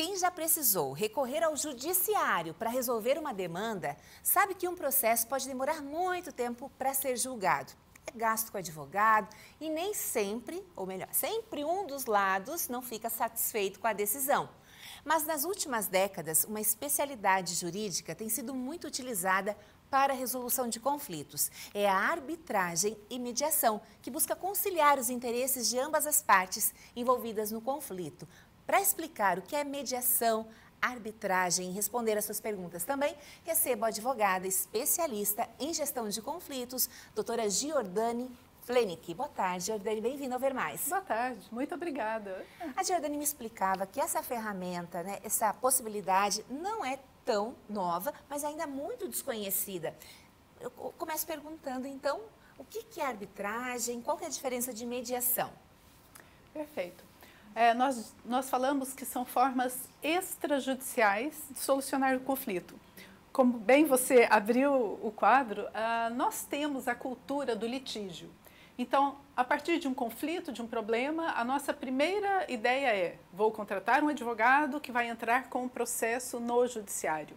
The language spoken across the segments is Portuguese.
Quem já precisou recorrer ao judiciário para resolver uma demanda, sabe que um processo pode demorar muito tempo para ser julgado. É gasto com advogado e nem sempre, ou melhor, sempre um dos lados não fica satisfeito com a decisão. Mas nas últimas décadas, uma especialidade jurídica tem sido muito utilizada para a resolução de conflitos. É a arbitragem e mediação, que busca conciliar os interesses de ambas as partes envolvidas no conflito. Para explicar o que é mediação, arbitragem e responder às suas perguntas também, recebo a advogada especialista em gestão de conflitos, doutora Giordani Flenick. Boa tarde, Giordani, bem-vinda ao Ver Mais. Boa tarde, muito obrigada. A Giordani me explicava que essa ferramenta, essa possibilidade não é tão nova, mas ainda muito desconhecida. Eu começo perguntando, então, o que é arbitragem, qual que é a diferença de mediação? Perfeito. Nós falamos que são formas extrajudiciais de solucionar o conflito. Como bem você abriu o quadro, nós temos a cultura do litígio. Então, a partir de um conflito, de um problema, a nossa primeira ideia é: vou contratar um advogado que vai entrar com um processo no judiciário.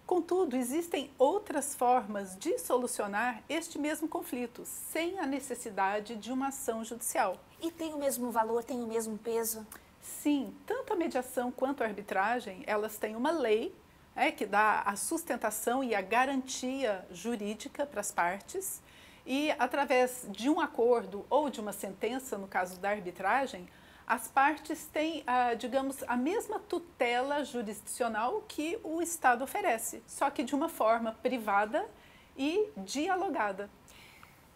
Contudo, existem outras formas de solucionar este mesmo conflito, sem a necessidade de uma ação judicial. E tem o mesmo valor, tem o mesmo peso? Sim, tanto a mediação quanto a arbitragem, elas têm uma lei que dá a sustentação e a garantia jurídica para as partes, e através de um acordo ou de uma sentença, no caso da arbitragem, as partes têm, digamos, a mesma tutela jurisdicional que o Estado oferece, só que de uma forma privada e dialogada.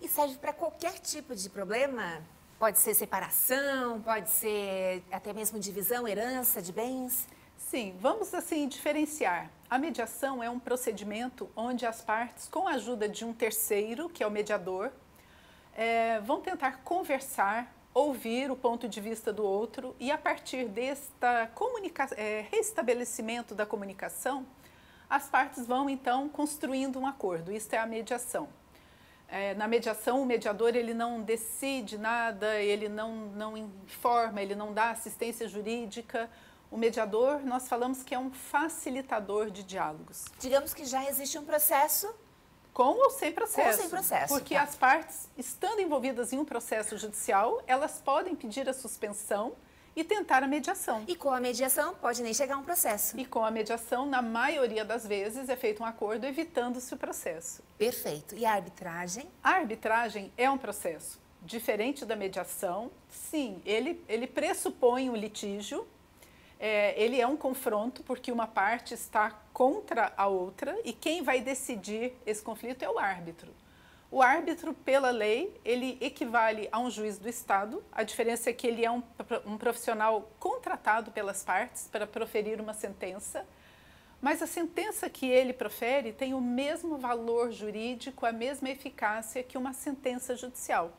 E serve para qualquer tipo de problema? Pode ser separação, pode ser até mesmo divisão, herança de bens? Sim, vamos assim diferenciar. A mediação é um procedimento onde as partes, com a ajuda de um terceiro, que é o mediador, vão tentar conversar, ouvir o ponto de vista do outro e, a partir desta restabelecimento da comunicação, as partes vão então construindo um acordo. Isso é a mediação. Na mediação, o mediador ele não decide nada, ele não informa, ele não dá assistência jurídica. O mediador, nós falamos que é um facilitador de diálogos. Digamos que já existe um processo. Com ou sem processo. Com ou sem processo. Porque as partes, estando envolvidas em um processo judicial, elas podem pedir a suspensão e tentar a mediação. E com a mediação pode nem chegar a um processo. E com a mediação, na maioria das vezes, é feito um acordo evitando-se o processo. Perfeito. E a arbitragem? A arbitragem é um processo diferente da mediação. Sim, ele pressupõe um litígio. Ele é um confronto porque uma parte está contra a outra e quem vai decidir esse conflito é o árbitro. O árbitro, pela lei, ele equivale a um juiz do Estado. A diferença é que ele é um profissional contratado pelas partes para proferir uma sentença, mas a sentença que ele profere tem o mesmo valor jurídico, a mesma eficácia que uma sentença judicial.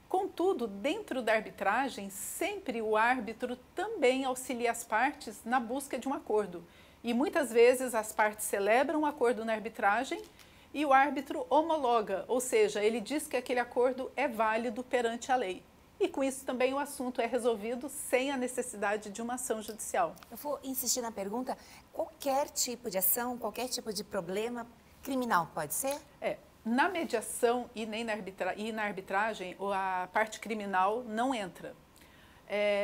Contudo, dentro da arbitragem, sempre o árbitro também auxilia as partes na busca de um acordo. E muitas vezes as partes celebram um acordo na arbitragem e o árbitro homologa, ou seja, ele diz que aquele acordo é válido perante a lei. E com isso também o assunto é resolvido sem a necessidade de uma ação judicial. Eu vou insistir na pergunta: qualquer tipo de ação, qualquer tipo de problema criminal pode ser? Na mediação e na arbitragem, a parte criminal não entra.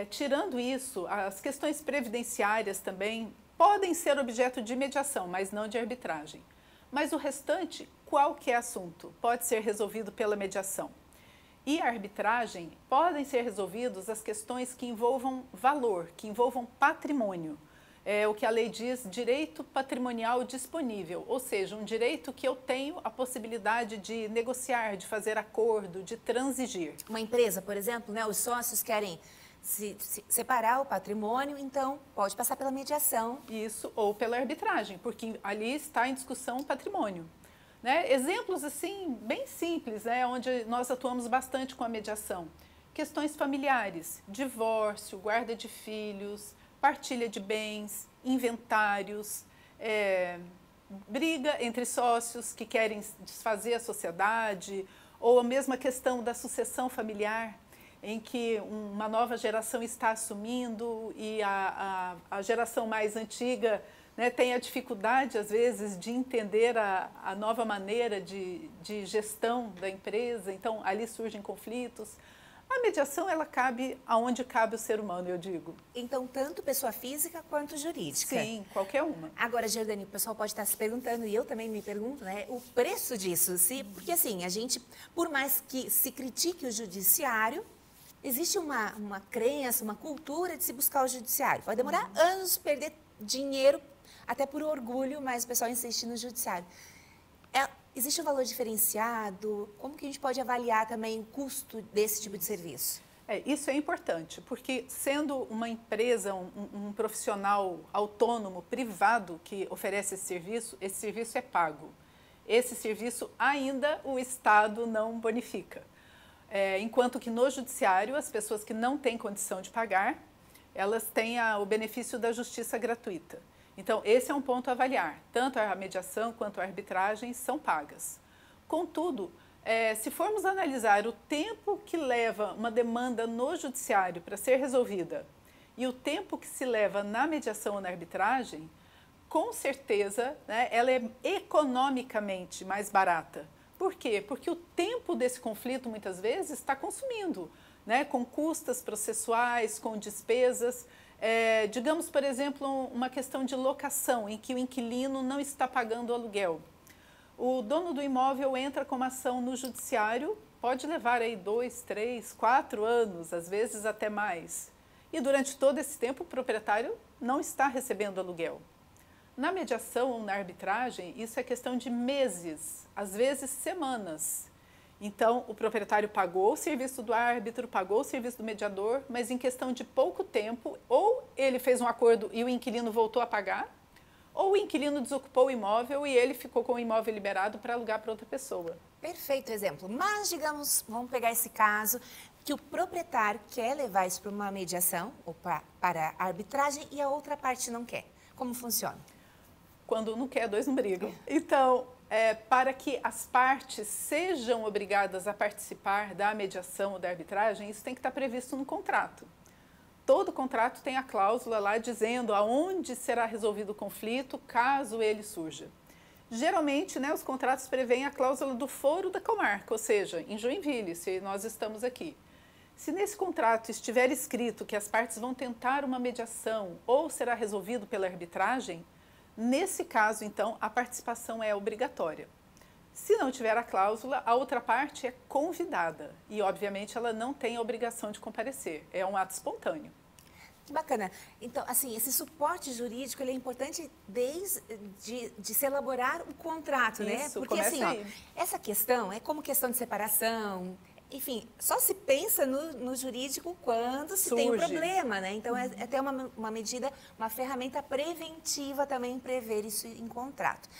Tirando isso, as questões previdenciárias também podem ser objeto de mediação, mas não de arbitragem. Mas o restante, qualquer assunto, pode ser resolvido pela mediação. E a arbitragem podem ser resolvidas as questões que envolvam valor, que envolvam patrimônio. O que a lei diz, direito patrimonial disponível, ou seja, um direito que eu tenho a possibilidade de negociar, de fazer acordo, de transigir. Uma empresa, por exemplo, os sócios querem se separar o patrimônio, então pode passar pela mediação. Isso, ou pela arbitragem, porque ali está em discussão o patrimônio. Exemplos assim, bem simples, onde nós atuamos bastante com a mediação. Questões familiares, divórcio, guarda de filhos, partilha de bens, inventários, briga entre sócios que querem desfazer a sociedade, ou a mesma questão da sucessão familiar. em que uma nova geração está assumindo e a geração mais antiga, né, tem a dificuldade, às vezes, de entender a nova maneira de gestão da empresa, então ali surgem conflitos. A mediação, ela cabe aonde cabe o ser humano, eu digo. Então, tanto pessoa física quanto jurídica. Sim, qualquer uma. Agora, Giordani, o pessoal pode estar se perguntando, e eu também me pergunto, né, o preço disso. Porque assim, a gente, por mais que se critique o judiciário, existe uma crença, uma cultura de se buscar o judiciário. Pode demorar anos, perder dinheiro, até por orgulho, mas o pessoal insiste no judiciário. Existe um valor diferenciado? Como que a gente pode avaliar também o custo desse tipo de serviço? Isso é importante, porque sendo uma empresa, um profissional autônomo, privado, que oferece esse serviço é pago. Esse serviço ainda o Estado não bonifica. Enquanto que no judiciário, as pessoas que não têm condição de pagar, elas têm o benefício da justiça gratuita. Então, esse é um ponto a avaliar. Tanto a mediação quanto a arbitragem são pagas. Contudo, se formos analisar o tempo que leva uma demanda no judiciário para ser resolvida e o tempo que se leva na mediação ou na arbitragem, com certeza, né, ela é economicamente mais barata. Por quê? Porque o tempo desse conflito, muitas vezes, está consumindo, né, com custas processuais, com despesas. Digamos, por exemplo, uma questão de locação, em que o inquilino não está pagando o aluguel. O dono do imóvel entra com uma ação no judiciário, pode levar aí 2, 3, 4 anos, às vezes até mais. E durante todo esse tempo o proprietário não está recebendo aluguel. Na mediação ou na arbitragem, isso é questão de meses, às vezes semanas. Então, o proprietário pagou o serviço do árbitro, pagou o serviço do mediador, mas em questão de pouco tempo, ou ele fez um acordo e o inquilino voltou a pagar, ou o inquilino desocupou o imóvel e ele ficou com o imóvel liberado para alugar para outra pessoa. Perfeito exemplo. Mas, digamos, vamos pegar esse caso, que o proprietário quer levar isso para uma mediação ou para a arbitragem e a outra parte não quer. Como funciona? Quando não quer, dois não brigam. Então, para que as partes sejam obrigadas a participar da mediação ou da arbitragem, isso tem que estar previsto no contrato. Todo contrato tem a cláusula lá dizendo aonde será resolvido o conflito, caso ele surja. Geralmente, né, os contratos prevêem a cláusula do foro da comarca, ou seja, em Joinville, se nós estamos aqui. Se nesse contrato estiver escrito que as partes vão tentar uma mediação ou será resolvido pela arbitragem, nesse caso, então, a participação é obrigatória. Se não tiver a cláusula, a outra parte é convidada e, obviamente, ela não tem a obrigação de comparecer. É um ato espontâneo. Que bacana. Então, assim, esse suporte jurídico ele é importante desde se elaborar o contrato, né? Isso, porque, assim, ó, essa questão é como questão de separação. Enfim, só se pensa no jurídico quando se tem um problema, né? Então, é até uma medida, uma ferramenta preventiva também prever isso em contrato.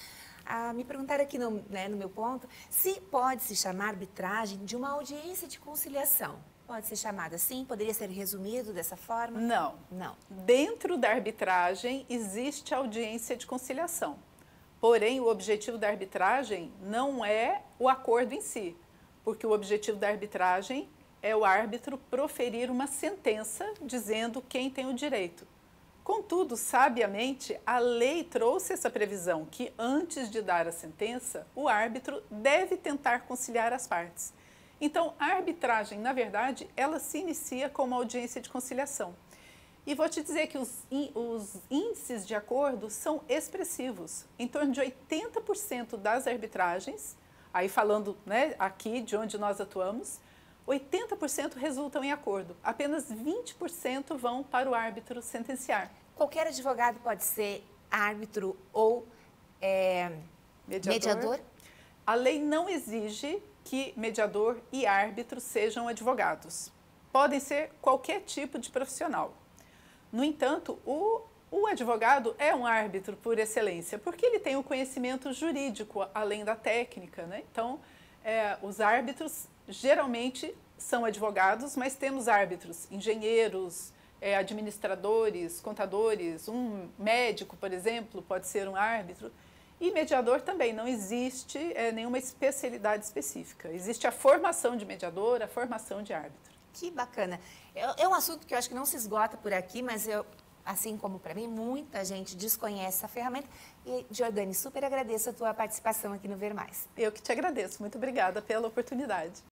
Me perguntaram aqui no meu ponto, se pode se chamar arbitragem de uma audiência de conciliação. Pode ser chamada assim? Poderia ser resumido dessa forma? Não. Não. Dentro da arbitragem existe audiência de conciliação. Porém, o objetivo da arbitragem não é o acordo em si. Porque o objetivo da arbitragem é o árbitro proferir uma sentença dizendo quem tem o direito. Contudo, sabiamente, a lei trouxe essa previsão que antes de dar a sentença, o árbitro deve tentar conciliar as partes. Então, a arbitragem, na verdade, ela se inicia com uma audiência de conciliação. E vou te dizer que os índices de acordo são expressivos. Em torno de 80% das arbitragens, aí falando, né, aqui de onde nós atuamos, 80% resultam em acordo. Apenas 20% vão para o árbitro sentenciar. Qualquer advogado pode ser árbitro ou mediador? A lei não exige que mediador e árbitro sejam advogados. Podem ser qualquer tipo de profissional. No entanto, o advogado é um árbitro por excelência, porque ele tem o conhecimento jurídico, além da técnica, né? Então, os árbitros geralmente são advogados, mas temos árbitros, engenheiros, administradores, contadores, um médico, por exemplo, pode ser um árbitro. E mediador também, não existe nenhuma especialidade específica. Existe a formação de mediador, a formação de árbitro. Que bacana. É um assunto que eu acho que não se esgota por aqui, mas assim como para mim, muita gente desconhece essa ferramenta. E, Jordane, super agradeço a tua participação aqui no Ver Mais. Eu que te agradeço. Muito obrigada pela oportunidade.